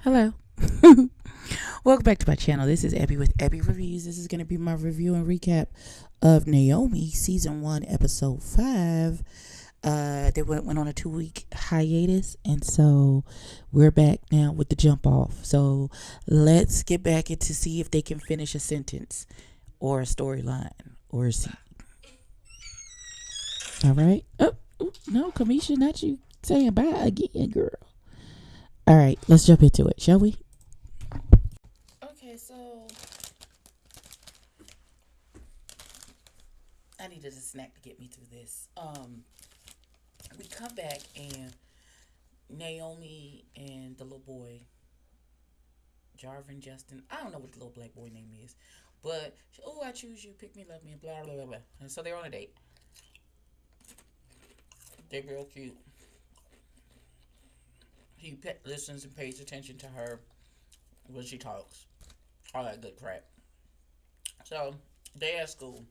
Hello. Welcome back to my channel. This is Abby with Abby Reviews. This is going to be my review and recap of Naomi season 1 episode 5. They went on a 2-week hiatus, and so we're back now with the jump off. So let's get back into see if they can finish a sentence or a storyline or a scene. All right. Oh, no, Kamisha, not you saying bye again, girl. All right, let's jump into it, shall we? Okay, so I needed a snack to get me through this. We come back and Naomi and the little boy, Jarvin Justin. I don't know what the little black boy name is, but I choose you, pick me, love me, blah blah blah blah. And so they're on a date. They're real cute. He listens and pays attention to her when she talks. All that good crap. So they at school,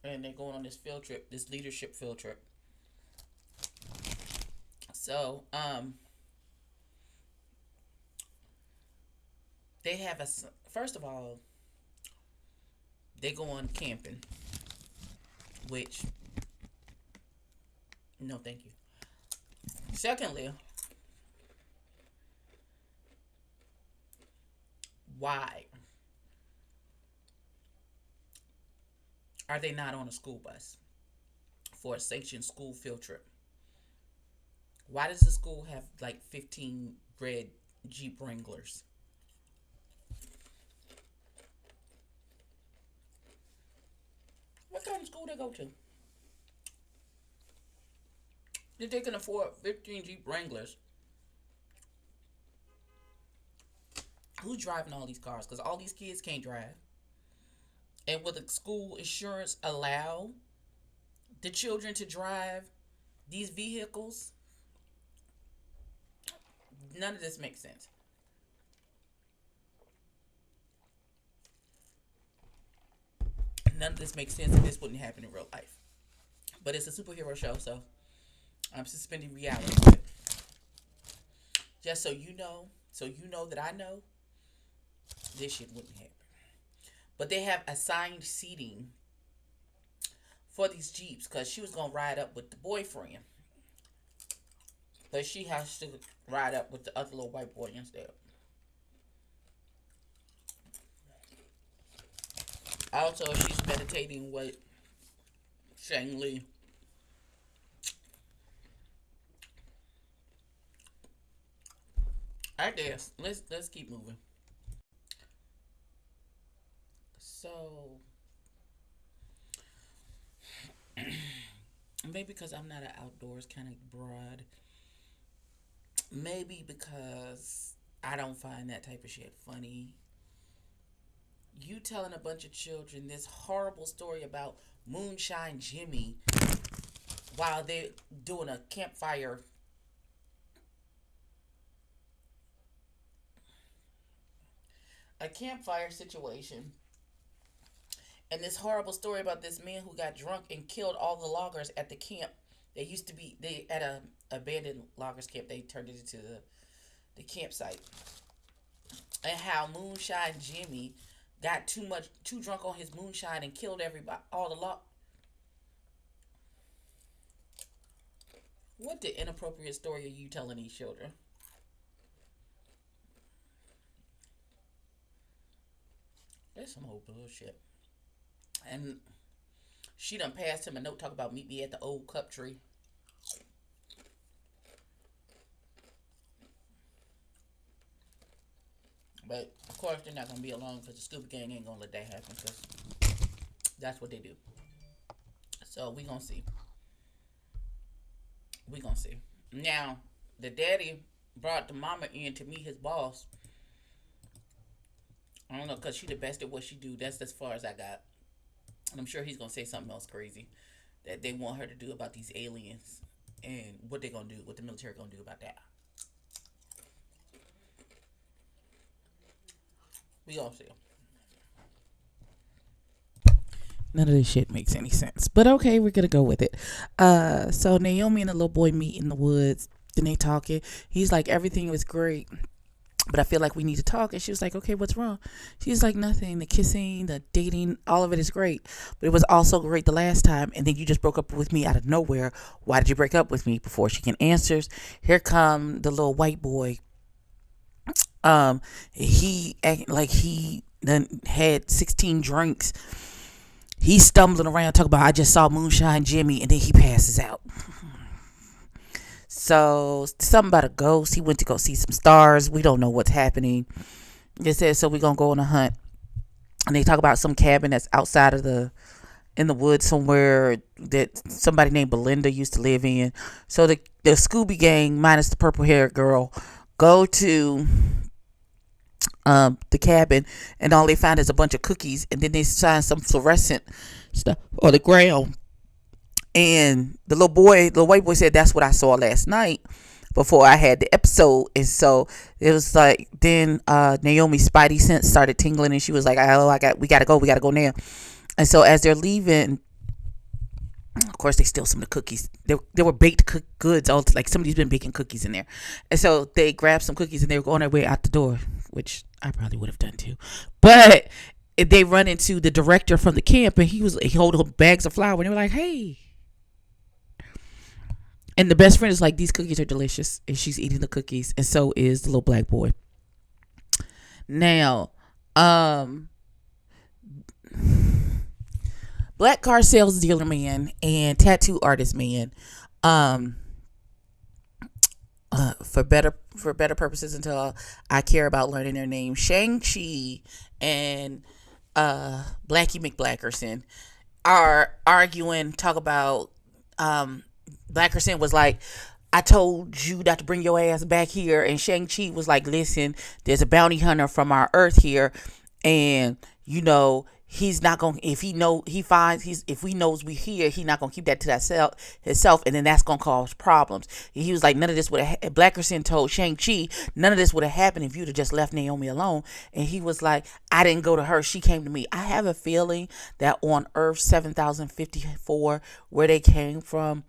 and they're going on this field trip, this leadership field trip. So they have first of all, they go on camping, which no, thank you. Secondly, why are they not on a school bus for a sanctioned school field trip? Why does the school have like 15 red Jeep Wranglers? What kind of school they go to? If they can afford 15 Jeep Wranglers, who's driving all these cars? Because all these kids can't drive. And will the school insurance allow the children to drive these vehicles? None of this makes sense. None of this makes sense, and this wouldn't happen in real life. But it's a superhero show, so I'm suspending reality on it. Just so you know that I know, this shit wouldn't happen. But they have assigned seating for these Jeeps because she was going to ride up with the boyfriend. But she has to ride up with the other little white boy instead. Also, she's meditating with Shang Li. I guess let's keep moving. So maybe because I'm not an outdoors kind of broad. Maybe because I don't find that type of shit funny. You telling a bunch of children this horrible story about Moonshine Jimmy while they're doing a campfire situation, and this horrible story about this man who got drunk and killed all the loggers at the camp. They at a abandoned loggers camp. They turned it into the campsite, and how Moonshine Jimmy got too drunk on his moonshine and killed everybody, all the log. What the inappropriate story are you telling these children? That's some old bullshit. And she done passed him a note talking about meet me at the old cup tree. But of course they're not gonna be alone because the Scuba Gang ain't gonna let that happen because that's what they do. So we gonna see. Now the daddy brought the mama in to meet his boss. I don't know, because she the best at what she do. That's as far as I got. And I'm sure he's going to say something else crazy that they want her to do about these aliens and what they going to do, what the military going to do about that. We going to see. None of this shit makes any sense. But okay, we're going to go with it. So Naomi and the little boy meet in the woods. Then they talking. He's like, everything was great. but I feel like we need to talk. And she was like, okay, what's wrong? She's like, nothing. The kissing, the dating, all of it is great. But it was also great the last time. And then you just broke up with me out of nowhere. Why did you break up with me? Before she can answer, here come the little white boy. He act like he then had 16 drinks. He's stumbling around talking about, I just saw Moonshine Jimmy, and then he passes out. So something about a ghost. He went to go see some stars. We don't know what's happening. It says so we're gonna go on a hunt. And they talk about some cabin that's outside of the in the woods somewhere that somebody named Belinda used to live in. So the Scooby gang minus the purple haired girl go to the cabin, and all they find is a bunch of cookies, and then they find some fluorescent stuff on the ground. And the little white boy said, that's what I saw last night before I had the episode. And so it was like, then Naomi's spidey sense started tingling, and she was like, oh, we gotta go now. And so as they're leaving, of course they steal some of the cookies. There were baked goods, all like somebody's been baking cookies in there. And so they grabbed some cookies and they were on their way out the door, which I probably would have done too. But they run into the director from the camp, and he holding bags of flour, and they were like, hey. And the best friend is like, these cookies are delicious. And she's eating the cookies. And so is the little black boy. Now, black car sales dealer man and tattoo artist man, for better purposes until I care about learning their name, Shang-Chi and Blackie McBlackerson are arguing, talk about Blackerson was like, I told you not to bring your ass back here. And Shang-Chi was like, listen, there's a bounty hunter from our Earth here. And, he's not going to, if he knows we here, he's not going to keep that to himself. And then that's going to cause problems. And he was like, none of this would have, Blackerson told Shang-Chi, none of this would have happened if you'd have just left Naomi alone. And he was like, I didn't go to her. She came to me. I have a feeling that on Earth 7054, where they came from,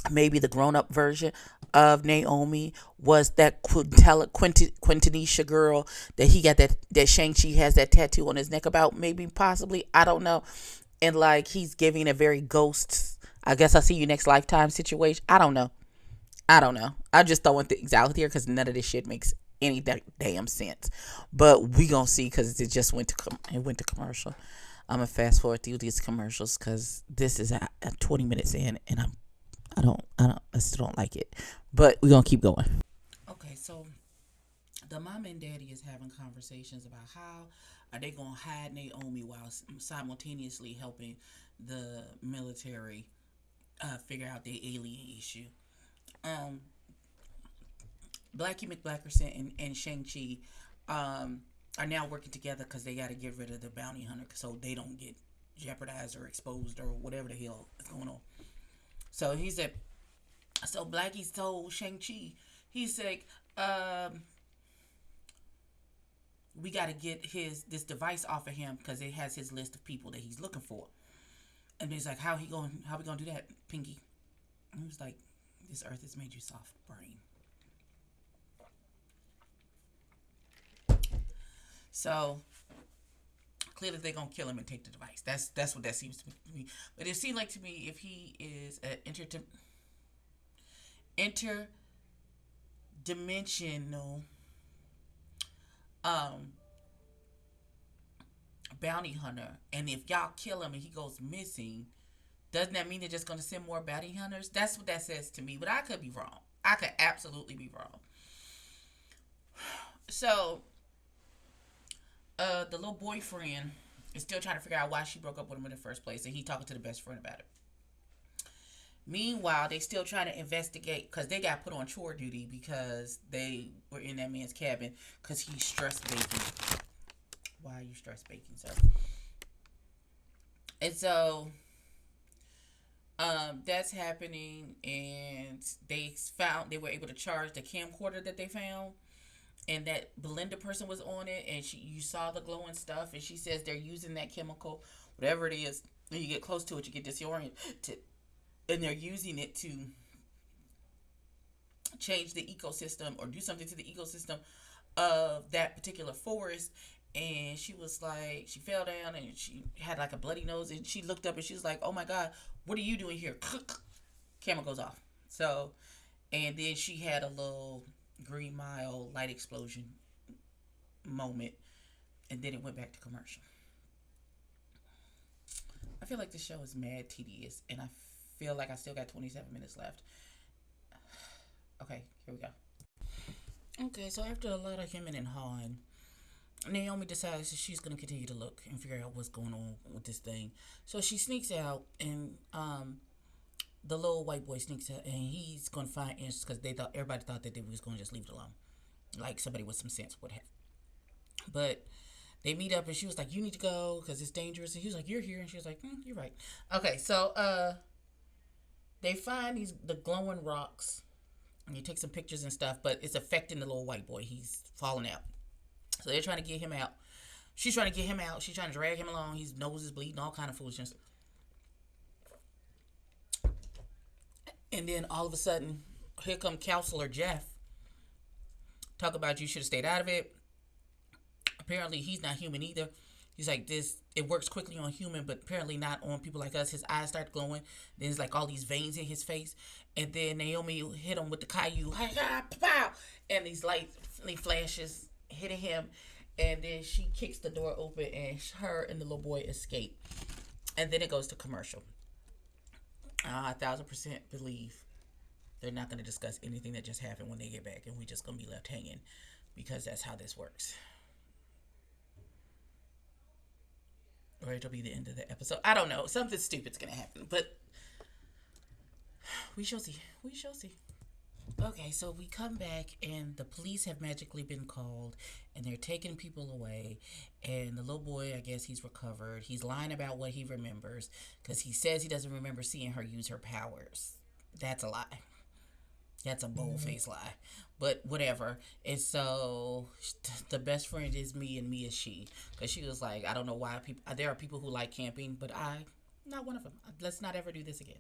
maybe the grown-up version of Naomi was that Quintanisha girl that he got that Shang-Chi has that tattoo on his neck about, maybe, possibly, I don't know. And like he's giving a very ghost, I guess I'll see you next lifetime situation. I don't know. I'm just throwing things out here because none of this shit makes any damn sense. But we gonna see because it just went to commercial. I'm gonna fast forward through these commercials because this is at 20 minutes in, and I still don't like it. But we're going to keep going. Okay, so the mom and daddy is having conversations about how are they going to hide Naomi while simultaneously helping the military figure out the alien issue. Blackie McBlackerson and Shang-Chi are now working together because they got to get rid of the bounty hunter so they don't get jeopardized or exposed or whatever the hell is going on. So he said, so Blackie's told Shang-Chi, he's like, we got to get this device off of him because it has his list of people that he's looking for. And he's like, how we gonna do that, Pinky? And he was like, this earth has made you soft brain. So clearly they're gonna kill him and take the device. That's what that seems to me. But it seemed like to me if he is an interdimensional bounty hunter, and if y'all kill him and he goes missing, doesn't that mean they're just gonna send more bounty hunters? That's what that says to me. But I could be wrong. I could absolutely be wrong. So the little boyfriend is still trying to figure out why she broke up with him in the first place, and he talking to the best friend about it. Meanwhile, they still trying to investigate because they got put on chore duty because they were in that man's cabin because he's stress baking. Why are you stress baking, sir? And so that's happening, and they were able to charge the camcorder that they found, and that Belinda person was on it, and you saw the glowing stuff, and she says they're using that chemical, whatever it is. When you get close to it, you get disoriented, and they're using it to change the ecosystem or do something to the ecosystem of that particular forest. And she was like, she fell down and she had like a bloody nose. And she looked up and she was like, oh my God, what are you doing here? Camera goes off. So, and then she had a little Green Mile light explosion moment. And then it went back to commercial. I feel like this show is mad tedious. And I feel like I still got 27 minutes left. Okay, here we go. Okay, so after a lot of hemming and hawing, Naomi decides that she's going to continue to look and figure out what's going on with this thing. So she sneaks out, and the little white boy sneaks out, and he's going to find answers because everybody thought that they was going to just leave it alone, like somebody with some sense would have. But they meet up, and she was like, "You need to go because it's dangerous." And he was like, "You're here," and she was like, "You're right." Okay, so they find the glowing rocks, and he takes some pictures and stuff, but it's affecting the little white boy. He's falling out. So they're trying to get him out. She's trying to get him out. She's trying to drag him along. His nose is bleeding, all kind of foolishness. And then all of a sudden, here come Counselor Jeff. Talk about you should have stayed out of it. Apparently, he's not human either. He's like this. It works quickly on human, but apparently not on people like us. His eyes start glowing. Then there's like all these veins in his face. And then Naomi hit him with the Caillou. And these light flashes hitting him. And then she kicks the door open and her and the little boy escape. And then it goes to commercial. I 1,000% believe they're not going to discuss anything that just happened when they get back. And we're just going to be left hanging because that's how this works. Or it'll be the end of the episode. I don't know. Something stupid's going to happen. But we shall see. We shall see. Okay, so we come back and the police have magically been called and they're taking people away. And the little boy, I guess he's recovered. He's lying about what he remembers because he says he doesn't remember seeing her use her powers. That's a lie. That's a bold-faced lie. But whatever. And so the best friend is me and me is she. Because she was like, I don't know why people... There are people who like camping, but I'm not one of them. Let's not ever do this again.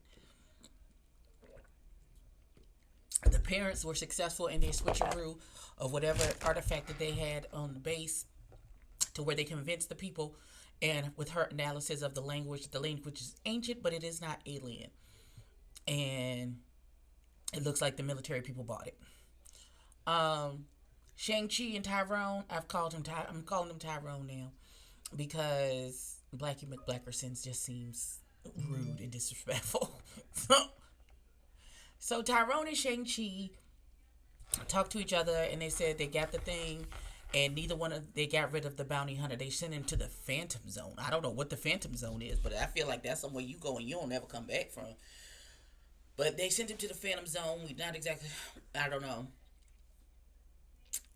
The parents were successful in their switcheroo of whatever artifact that they had on the base to where they convinced the people. And with her analysis of the language is ancient, but it is not alien. And it looks like the military people bought it. Shang-Chi and Tyrone, I'm calling him Tyrone now because Blackie McBlackersons just seems rude and disrespectful. So Tyrone and Shang-Chi talked to each other and they said they got the thing and neither one of they got rid of the bounty hunter. They sent him to the Phantom Zone. I don't know what the Phantom Zone is, but I feel like that's somewhere you go and you don't never come back from. But they sent him to the Phantom Zone. We not exactly, I don't know.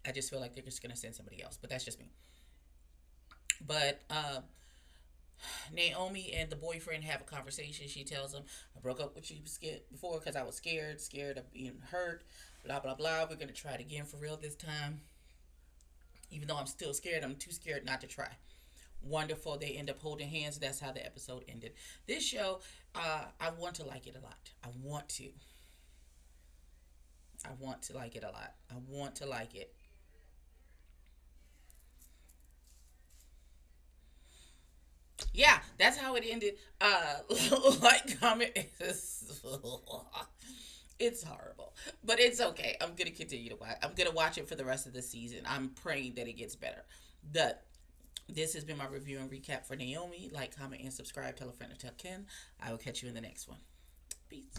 I just feel like they're just gonna send somebody else, but that's just me. But Naomi and the boyfriend have a conversation. She tells him, I broke up with you before because I was scared of being hurt, blah, blah, blah. We're going to try it again for real this time. Even though I'm still scared, I'm too scared not to try. Wonderful. They end up holding hands. That's how the episode ended. This show, I want to like it a lot. I want to like it a lot. I want to like it. Yeah, that's how it ended. Like, comment. It's horrible, but it's okay. I'm gonna continue to watch. I'm gonna watch it for the rest of the season. I'm praying that it gets better. But this has been my review and recap for Naomi. Like, comment, and subscribe. Tell a friend to tell Ken. I will catch you in the next one. Peace.